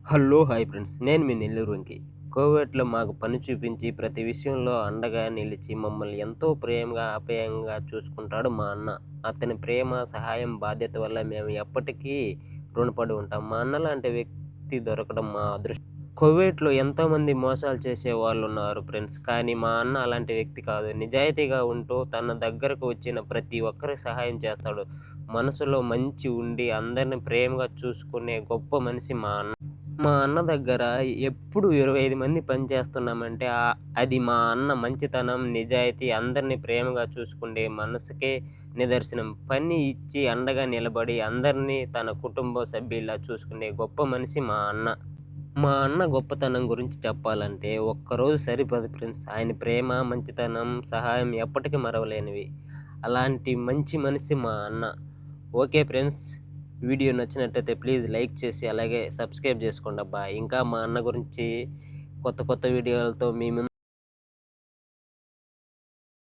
Hello hi friends, నేను మీ నెల్లూరు వెంకి. కోవిడ్‌లో మాకు పని చూపించి ప్రతి విషయంలో అండగా నిలిచి మమ్మల్ని ఎంతో ప్రేమగా, ఆప్యాయంగా చూసుకుంటాడు మా అన్న. అతని ప్రేమ, సహాయం, బాధ్యత వల్ల మేము ఎప్పటికీ రుణపడి ఉంటాం. మా అన్న లాంటి వ్యక్తి దొరకడం మా అదృష్టం. కోవిడ్‌లో ఎంతోమంది మోసాలు చేసేవాళ్ళున్నారు ఫ్రెండ్స్. కానీ మా అన్న అలాంటి వ్యక్తి కాదు. నిజాయితీగా ఉంటూ తన దగ్గరకు వచ్చిన ప్రతి ఒక్కరికి సహాయం చేస్తాడు. మనసులో మంచి ఉండి అందరిని ప్రేమగా చూసుకునే గొప్ప మనిషి మా అన్న. మా అన్న దగ్గర ఎప్పుడు 25 మంది పనిచేస్తున్నామంటే అది మా అన్న మంచితనం, నిజాయితీ, అందరిని ప్రేమగా చూసుకుండే మనసుకే నిదర్శనం. పని ఇచ్చి అండగా నిలబడి అందరినీ తన కుటుంబ సభ్యుల్లా చూసుకునే గొప్ప మనిషి మా అన్న. మా అన్న గొప్పతనం గురించి చెప్పాలంటే ఒక్కరోజు సరిపోదు ఫ్రెండ్స్. ఆయన ప్రేమ, మంచితనం, సహాయం ఎప్పటికీ మరవలేనివి. అలాంటి మంచి మనిషి మా అన్న. ఓకే ఫ్రెండ్స్, వీడియో నచ్చినట్టయితే ప్లీజ్ లైక్ చేసి అలాగే సబ్స్క్రైబ్ చేసుకోండబ్బా. ఇంకా మా అన్న గురించి కొత్త కొత్త వీడియోలతో మీ ముందు